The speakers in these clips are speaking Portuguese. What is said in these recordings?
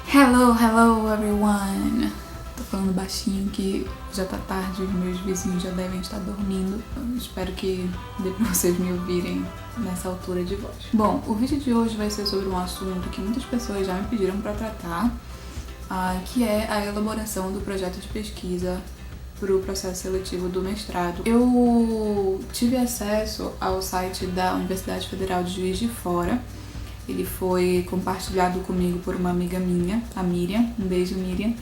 Hello everyone! Tô falando baixinho que já tá tarde, os meus vizinhos já devem estar dormindo. Eu espero que dê pra vocês me ouvirem nessa altura de voz. Bom, o vídeo de hoje vai ser sobre um assunto que muitas pessoas já me pediram pra tratar, que é a elaboração do projeto de pesquisa para o processo seletivo do mestrado. Eu tive acesso ao site da Universidade Federal de Juiz de Fora. Ele foi compartilhado comigo por uma amiga minha, a Miriam. Um beijo, Miriam.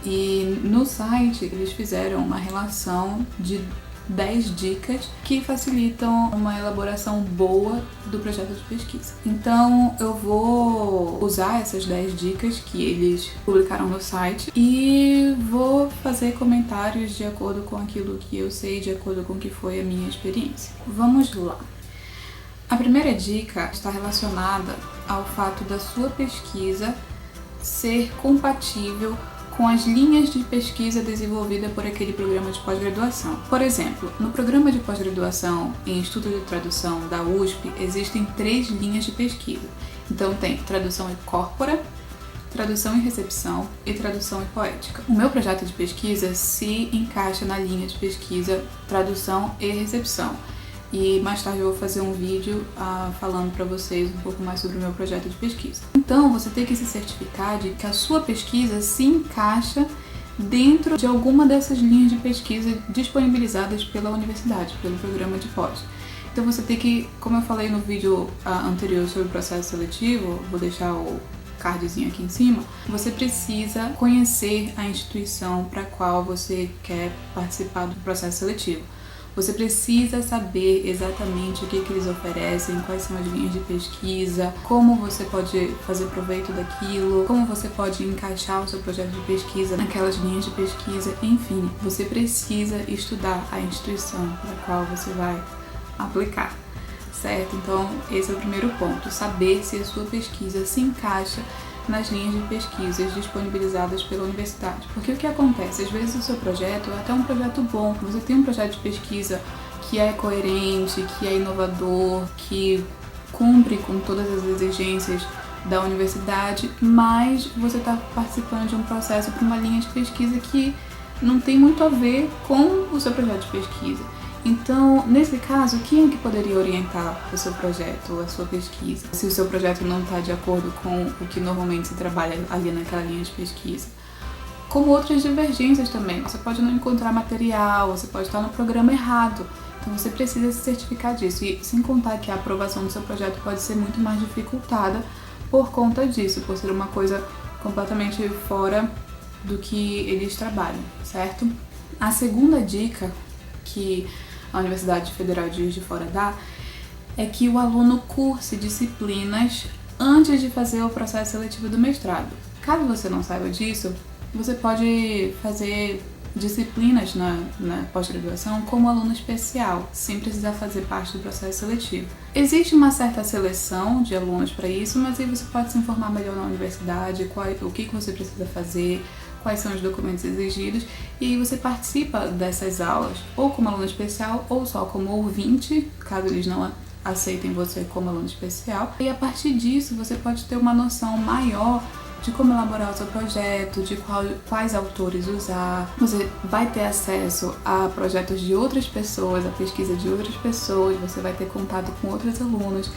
E no site eles fizeram uma relação de 10 dicas que facilitam uma elaboração boa do projeto de pesquisa. Então eu vou usar essas 10 dicas que eles publicaram no site e vou fazer comentários de acordo com aquilo que eu sei, de acordo com o que foi a minha experiência. Vamos lá! A primeira dica está relacionada ao fato da sua pesquisa ser compatível com as linhas de pesquisa desenvolvida por aquele programa de pós-graduação. Por exemplo, no programa de pós-graduação em Estudo de Tradução da USP, existem 3 linhas de pesquisa. Então tem tradução e corpora, tradução e recepção e tradução e poética. O meu projeto de pesquisa se encaixa na linha de pesquisa tradução e recepção. E mais tarde eu vou fazer um vídeo falando para vocês um pouco mais sobre o meu projeto de pesquisa. Então você tem que se certificar de que a sua pesquisa se encaixa dentro de alguma dessas linhas de pesquisa disponibilizadas pela universidade, pelo programa de pós. Então você tem que, como eu falei no vídeo anterior sobre o processo seletivo, vou deixar o cardzinho aqui em cima, você precisa conhecer a instituição para a qual você quer participar do processo seletivo. Você precisa saber exatamente o que eles oferecem, quais são as linhas de pesquisa, como você pode fazer proveito daquilo, como você pode encaixar o seu projeto de pesquisa naquelas linhas de pesquisa, enfim, você precisa estudar a instituição para a qual você vai aplicar, certo? Então, esse é o primeiro ponto, saber se a sua pesquisa se encaixa nas linhas de pesquisas disponibilizadas pela universidade. Porque o que acontece? Às vezes o seu projeto é até um projeto bom, você tem um projeto de pesquisa que é coerente, que é inovador, que cumpre com todas as exigências da universidade, mas você está participando de um processo para uma linha de pesquisa que não tem muito a ver com o seu projeto de pesquisa. Então, nesse caso, quem é que poderia orientar o seu projeto, a sua pesquisa? Se o seu projeto não está de acordo com o que normalmente se trabalha ali naquela linha de pesquisa. Como outras divergências também. Você pode não encontrar material, você pode estar no programa errado. Então você precisa se certificar disso. E sem contar que a aprovação do seu projeto pode ser muito mais dificultada por conta disso, por ser uma coisa completamente fora do que eles trabalham, certo? A segunda dica que a Universidade Federal de Juiz de Fora dá é que o aluno curse disciplinas antes de fazer o processo seletivo do mestrado. Caso você não saiba disso, você pode fazer disciplinas na pós-graduação como aluno especial, sem precisar fazer parte do processo seletivo. Existe uma certa seleção de alunos para isso, mas aí você pode se informar melhor na universidade, o que você precisa fazer, quais são os documentos exigidos, e aí você participa dessas aulas ou como aluno especial ou só como ouvinte, caso eles não aceitem você como aluno especial. E a partir disso você pode ter uma noção maior de como elaborar o seu projeto, de quais autores usar. Você vai ter acesso a projetos de outras pessoas, a pesquisa de outras pessoas, você vai ter contato com outros alunos.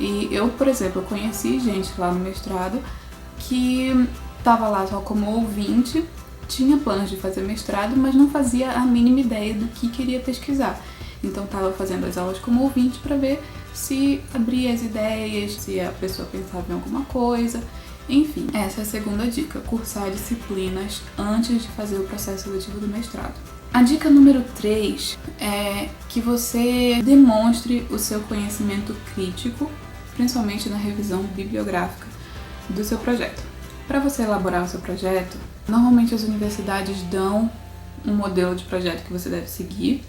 E eu, por exemplo, conheci gente lá no mestrado que estava lá só como ouvinte, tinha planos de fazer mestrado, mas não fazia a mínima ideia do que queria pesquisar. Então estava fazendo as aulas como ouvinte para ver se abria as ideias, se a pessoa pensava em alguma coisa. Enfim, essa é a segunda dica, cursar disciplinas antes de fazer o processo seletivo do mestrado. A dica número 3 é que você demonstre o seu conhecimento crítico, principalmente na revisão bibliográfica do seu projeto. Para você elaborar o seu projeto, normalmente as universidades dão um modelo de projeto que você deve seguir.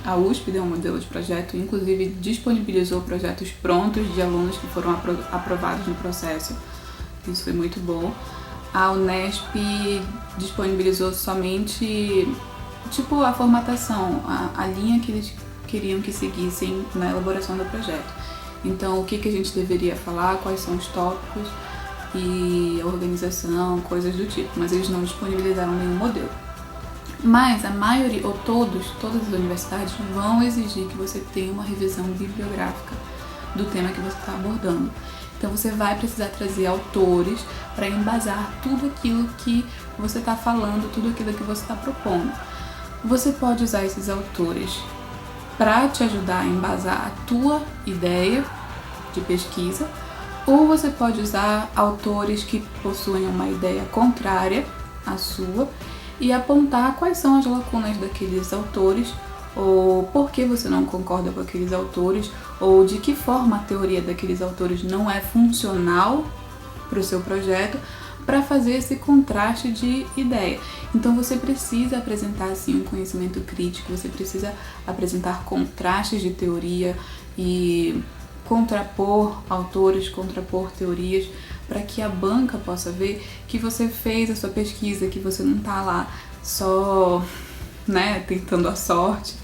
A USP deu um modelo de projeto, inclusive disponibilizou projetos prontos de alunos que foram aprovados no processo. Isso foi muito bom. A Unesp disponibilizou somente a formatação, a linha que eles queriam que seguissem na elaboração do projeto. Então, o que a gente deveria falar, quais são os tópicos, e organização, coisas do tipo, mas eles não disponibilizaram nenhum modelo. Mas a maioria, ou todas as universidades vão exigir que você tenha uma revisão bibliográfica do tema que você está abordando. Então você vai precisar trazer autores para embasar tudo aquilo que você está falando, tudo aquilo que você está propondo. Você pode usar esses autores para te ajudar a embasar a tua ideia de pesquisa, ou você pode usar autores que possuem uma ideia contrária à sua e apontar quais são as lacunas daqueles autores, ou por que você não concorda com aqueles autores, ou de que forma a teoria daqueles autores não é funcional para o seu projeto, para fazer esse contraste de ideia. Então você precisa apresentar assim um conhecimento crítico, você precisa apresentar contrastes de teoria e contrapor autores, contrapor teorias, para que a banca possa ver que você fez a sua pesquisa, que você não está lá só, tentando a sorte,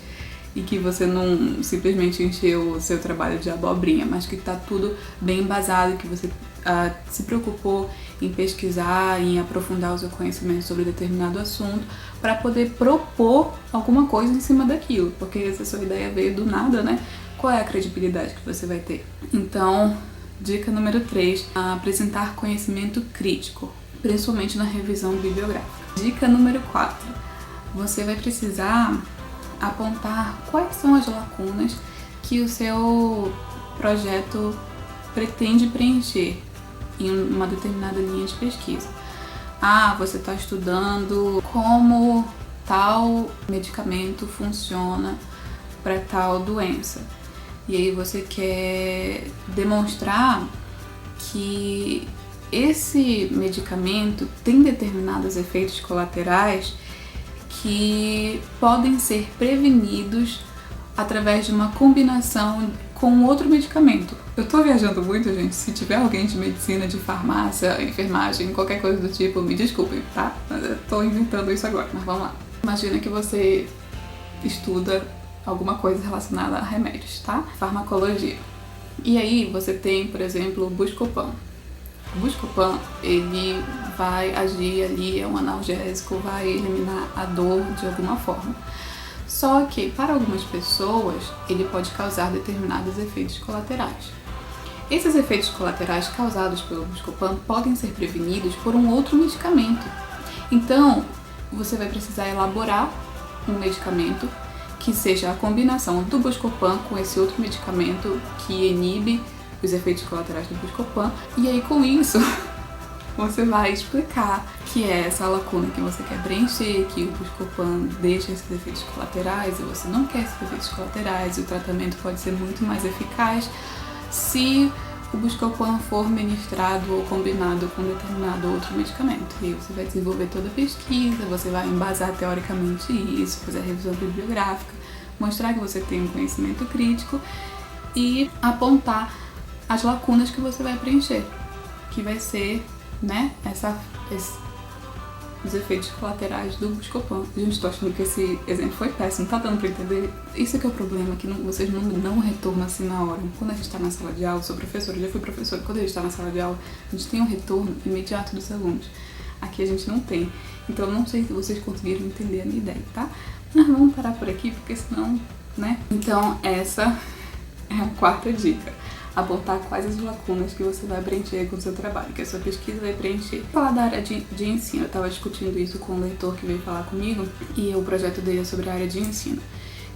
e que você não simplesmente encheu o seu trabalho de abobrinha, mas que está tudo bem embasado, que você se preocupou em pesquisar, em aprofundar o seu conhecimento sobre determinado assunto, para poder propor alguma coisa em cima daquilo, porque se a sua ideia veio do nada, qual é a credibilidade que você vai ter? Então, dica número 3, apresentar conhecimento crítico, principalmente na revisão bibliográfica. Dica número 4, você vai precisar apontar quais são as lacunas que o seu projeto pretende preencher em uma determinada linha de pesquisa. Você está estudando como tal medicamento funciona para tal doença. E aí você quer demonstrar que esse medicamento tem determinados efeitos colaterais que podem ser prevenidos através de uma combinação com outro medicamento. Eu tô viajando muito, gente. Se tiver alguém de medicina, de farmácia, enfermagem, qualquer coisa do tipo, me desculpem, tá? Mas eu tô inventando isso agora, mas vamos lá. Imagina que você estuda alguma coisa relacionada a remédios, tá? Farmacologia. E aí você tem, por exemplo, o Buscopan. O Buscopan, ele vai agir ali, é um analgésico, vai eliminar a dor de alguma forma. Só que, para algumas pessoas, ele pode causar determinados efeitos colaterais. Esses efeitos colaterais causados pelo Buscopan podem ser prevenidos por um outro medicamento. Então, você vai precisar elaborar um medicamento que seja a combinação do Buscopan com esse outro medicamento que inibe os efeitos colaterais do Buscopan. E aí, com isso, você vai explicar que é essa lacuna que você quer preencher, que o Buscopan deixa esses efeitos colaterais e você não quer esses efeitos colaterais, e o tratamento pode ser muito mais eficaz se o Buscopan for ministrado ou combinado com determinado outro medicamento. E aí você vai desenvolver toda a pesquisa, você vai embasar teoricamente isso, fazer a revisão bibliográfica, mostrar que você tem um conhecimento crítico e apontar as lacunas que você vai preencher, que vai ser, os efeitos colaterais do Buscopan. Gente, tô achando que esse exemplo foi péssimo, tá dando pra entender? Isso que é o problema, que vocês não retornam assim na hora. Quando a gente tá na sala de aula, eu sou professora, já fui professora, quando a gente tá na sala de aula, a gente tem um retorno imediato dos alunos. Aqui a gente não tem. Então eu não sei se vocês conseguiram entender a minha ideia, tá? Mas vamos parar por aqui, porque senão, Então essa é a 4ª dica. Apontar quais as lacunas que você vai preencher com o seu trabalho, que a sua pesquisa vai preencher. Vou falar da área de ensino, eu estava discutindo isso com um leitor que veio falar comigo, e o projeto dele é sobre a área de ensino.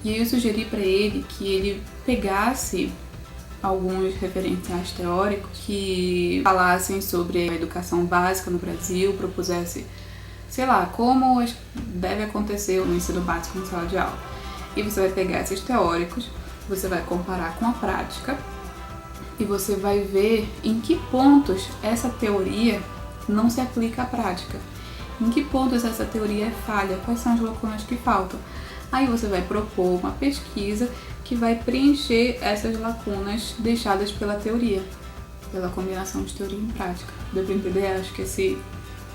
E aí eu sugeri para ele que ele pegasse alguns referenciais teóricos que falassem sobre a educação básica no Brasil, propusesse, como deve acontecer o ensino básico na sala de aula. E você vai pegar esses teóricos, você vai comparar com a prática, e você vai ver em que pontos essa teoria não se aplica à prática. Em que pontos essa teoria é falha, quais são as lacunas que faltam. Aí você vai propor uma pesquisa que vai preencher essas lacunas deixadas pela teoria, pela combinação de teoria e prática. Deu pra entender? Acho que esse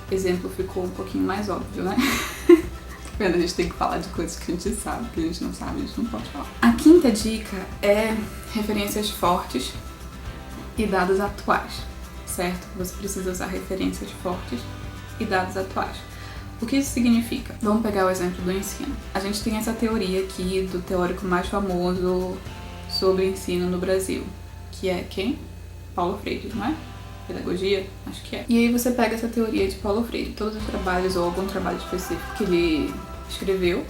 exemplo ficou um pouquinho mais óbvio, né? A gente tem que falar de coisas que a gente sabe, que a gente não sabe, a gente não pode falar. A 5ª dica é referências fortes e dados atuais. certo que você precisa usar referências fortes e dados atuais. O que isso significa? Vamos pegar o exemplo do ensino. A gente tem essa teoria aqui do teórico mais famoso sobre ensino no Brasil, que é quem? Paulo Freire, não é? Pedagogia? Acho que é. E aí você pega essa teoria de Paulo Freire, todos os trabalhos ou algum trabalho específico que ele escreveu,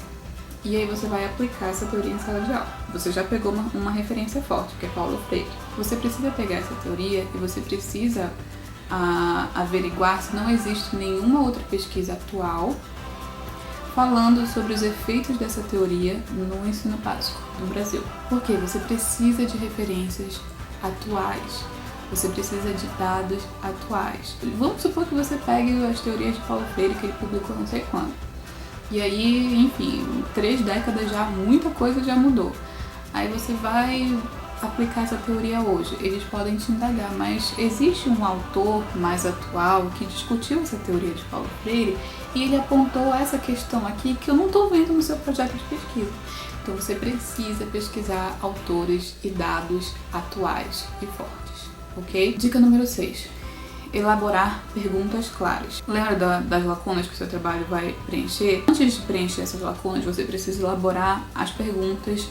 e aí você vai aplicar essa teoria em sala de aula. Você já pegou uma referência forte, que é Paulo Freire. Você precisa pegar essa teoria e você precisa averiguar se não existe nenhuma outra pesquisa atual falando sobre os efeitos dessa teoria no ensino básico no Brasil. Porque você precisa de referências atuais, você precisa de dados atuais. Vamos supor que você pegue as teorias de Paulo Freire que ele publicou não sei quando. E aí, enfim, em 3 décadas já, muita coisa já mudou. Aí você vai aplicar essa teoria hoje. Eles podem te indagar, mas existe um autor mais atual que discutiu essa teoria de Paulo Freire e ele apontou essa questão aqui que eu não estou vendo no seu projeto de pesquisa. Então você precisa pesquisar autores e dados atuais e fortes, ok? Dica número 6. Elaborar perguntas claras. Lembra das lacunas que o seu trabalho vai preencher? Antes de preencher essas lacunas, você precisa elaborar as perguntas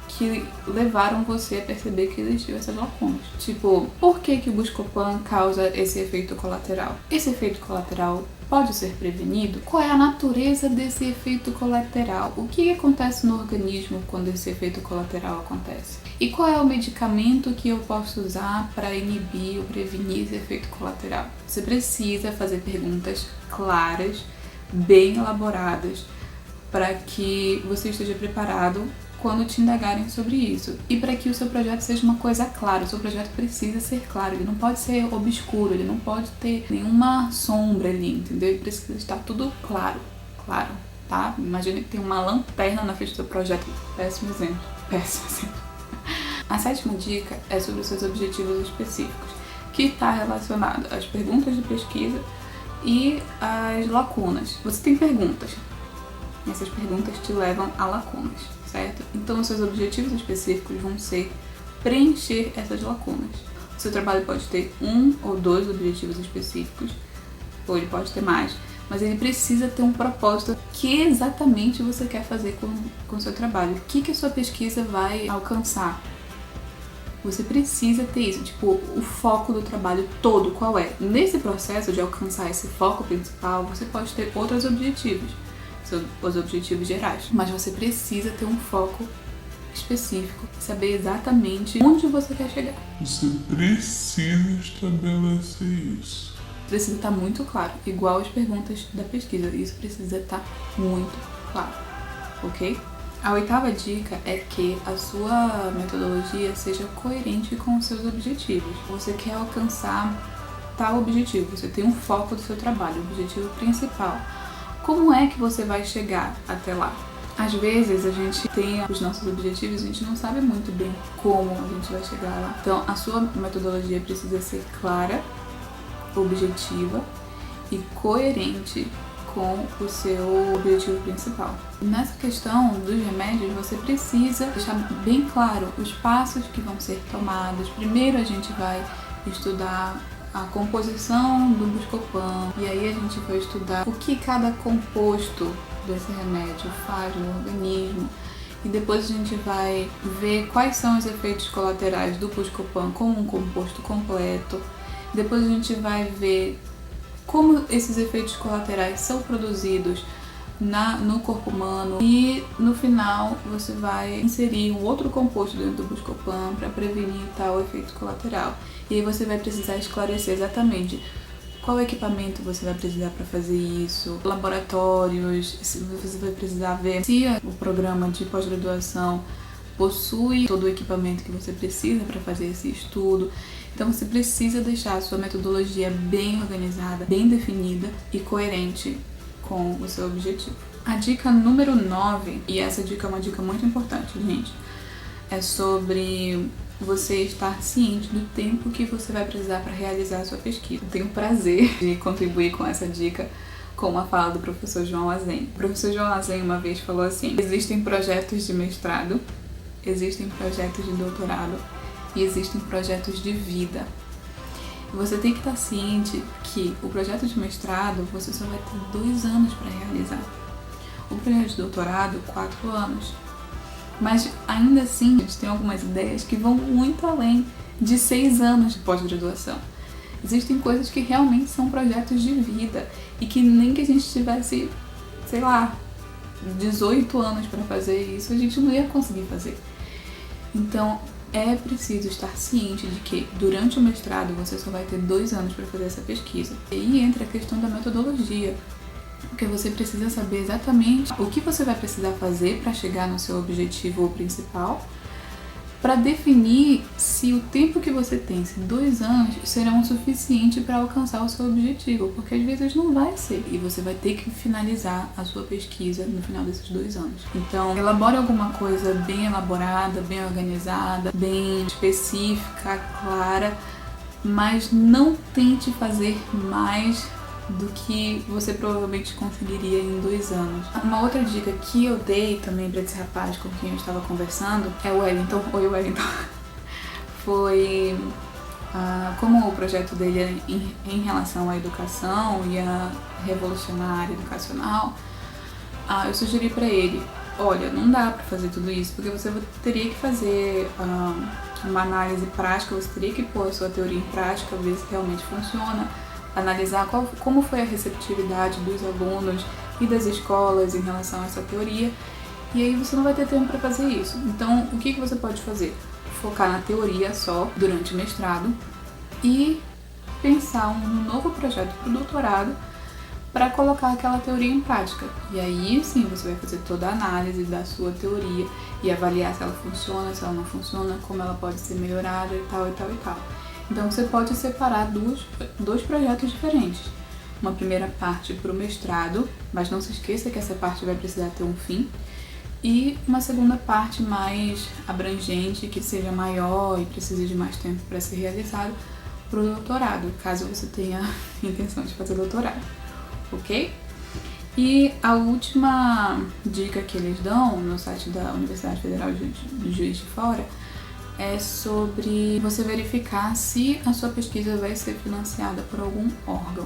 que levaram você a perceber que existiam essas lacunas. Tipo, por que o Buscopan causa esse efeito colateral? Esse efeito colateral pode ser prevenido? Qual é a natureza desse efeito colateral? O que acontece no organismo quando esse efeito colateral acontece? E qual é o medicamento que eu posso usar para inibir ou prevenir esse efeito colateral? Você precisa fazer perguntas claras, bem elaboradas, para que você esteja preparado quando te indagarem sobre isso. E para que o seu projeto seja uma coisa clara, o seu projeto precisa ser claro, ele não pode ser obscuro, ele não pode ter nenhuma sombra ali, entendeu? Ele precisa estar tudo claro, tá? Imagine que tem uma lanterna na frente do seu projeto. Péssimo exemplo. A 7ª dica é sobre os seus objetivos específicos, que está relacionado às perguntas de pesquisa e às lacunas. Você tem perguntas, e essas perguntas te levam a lacunas, certo? Então os seus objetivos específicos vão ser preencher essas lacunas. O seu trabalho pode ter 1 ou 2 objetivos específicos, ou ele pode ter mais, mas ele precisa ter um propósito. O que exatamente você quer fazer com o seu trabalho? O que a sua pesquisa vai alcançar? Você precisa ter isso, tipo, o foco do trabalho todo, qual é? Nesse processo de alcançar esse foco principal, você pode ter outros objetivos, os objetivos gerais, mas você precisa ter um foco específico, saber exatamente onde você quer chegar. Você precisa estabelecer isso. Precisa estar muito claro, igual as perguntas da pesquisa, isso precisa estar muito claro, ok? A 8ª dica é que a sua metodologia seja coerente com os seus objetivos. Você quer alcançar tal objetivo, você tem um foco do seu trabalho, o objetivo principal. Como é que você vai chegar até lá? Às vezes a gente tem os nossos objetivos e a gente não sabe muito bem como a gente vai chegar lá. Então a sua metodologia precisa ser clara, objetiva e coerente com o seu objetivo principal. Nessa questão dos remédios, você precisa deixar bem claro os passos que vão ser tomados. Primeiro a gente vai estudar a composição do Buscopan, e aí a gente vai estudar o que cada composto desse remédio faz no organismo, e depois a gente vai ver quais são os efeitos colaterais do Buscopan como um composto completo. Depois a gente vai ver como esses efeitos colaterais são produzidos no corpo humano, e no final você vai inserir um outro composto dentro do Buscopan para prevenir tal efeito colateral. E aí você vai precisar esclarecer exatamente qual equipamento você vai precisar para fazer isso, laboratórios, você vai precisar ver se o programa de pós-graduação possui todo o equipamento que você precisa para fazer esse estudo. Então você precisa deixar a sua metodologia bem organizada, bem definida e coerente com o seu objetivo. A dica número 9, e essa dica é uma dica muito importante, gente, é sobre você estar ciente do tempo que você vai precisar para realizar a sua pesquisa. Eu tenho o prazer de contribuir com essa dica com uma fala do professor João Azen. O professor João Azen uma vez falou assim: existem projetos de mestrado, existem projetos de doutorado e existem projetos de vida. Você tem que estar ciente que o projeto de mestrado você só vai ter 2 anos para realizar. O projeto de doutorado, 4 anos. Mas ainda assim, a gente tem algumas ideias que vão muito além de 6 anos de pós-graduação. Existem coisas que realmente são projetos de vida e que nem que a gente tivesse, sei lá, 18 anos para fazer isso, a gente não ia conseguir fazer. Então, é preciso estar ciente de que durante o mestrado você só vai ter 2 anos para fazer essa pesquisa. E aí entra a questão da metodologia, porque você precisa saber exatamente o que você vai precisar fazer para chegar no seu objetivo principal, para definir se o tempo que você tem, se 2 anos, serão o suficiente para alcançar o seu objetivo, porque às vezes não vai ser, e você vai ter que finalizar a sua pesquisa no final desses 2 anos. Então, elabore alguma coisa bem elaborada, bem organizada, bem específica, clara, mas não tente fazer mais do que você provavelmente conseguiria em 2 anos. Uma outra dica que eu dei também para esse rapaz com quem eu estava conversando é o Wellington. Oi, Wellington. Foi como o projeto dele é em relação à educação e a revolucionar a área educacional, eu sugeri para ele: olha, não dá para fazer tudo isso, porque você teria que fazer uma análise prática, você teria que pôr a sua teoria em prática, ver se realmente funciona, analisar como foi a receptividade dos alunos e das escolas em relação a essa teoria, e aí você não vai ter tempo para fazer isso. Então, o que você pode fazer? Focar na teoria só durante o mestrado e pensar um novo projeto para o doutorado para colocar aquela teoria em prática. E aí sim você vai fazer toda a análise da sua teoria e avaliar se ela funciona, se ela não funciona, como ela pode ser melhorada e tal e tal e tal. Então você pode separar dois projetos diferentes. Uma primeira parte para o mestrado, mas não se esqueça que essa parte vai precisar ter um fim. E uma segunda parte mais abrangente, que seja maior e precise de mais tempo para ser realizado, para o doutorado, caso você tenha intenção de fazer doutorado, ok? E a última dica que eles dão no site da Universidade Federal de Juiz de Fora é sobre você verificar se a sua pesquisa vai ser financiada por algum órgão.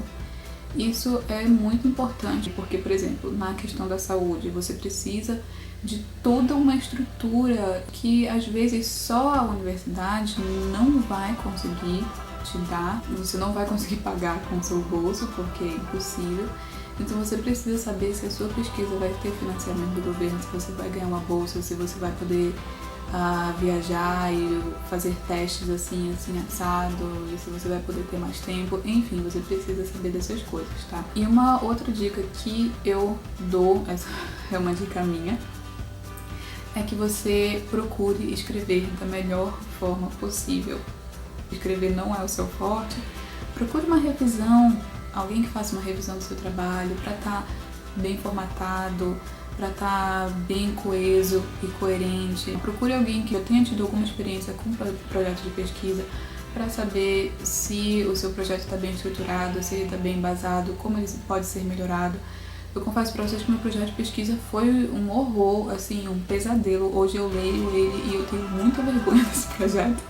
Isso é muito importante porque, por exemplo, na questão da saúde, você precisa de toda uma estrutura que às vezes só a universidade não vai conseguir te dar, você não vai conseguir pagar com o seu bolso porque é impossível. Então você precisa saber se a sua pesquisa vai ter financiamento do governo, se você vai ganhar uma bolsa, se você vai poder viajar e fazer testes assim assado, e se você vai poder ter mais tempo, enfim, você precisa saber dessas coisas, tá? E uma outra dica que eu dou, essa é uma dica minha, é que você procure escrever da melhor forma possível. Escrever não é o seu forte, procure uma revisão, alguém que faça uma revisão do seu trabalho para estar bem formatado, para estar bem coeso e coerente. Procure alguém que já tenha tido alguma experiência com projeto de pesquisa para saber se o seu projeto está bem estruturado, se ele está bem embasado, como ele pode ser melhorado. Eu confesso para vocês que meu projeto de pesquisa foi um horror, assim, um pesadelo. Hoje eu leio ele e eu tenho muita vergonha desse projeto.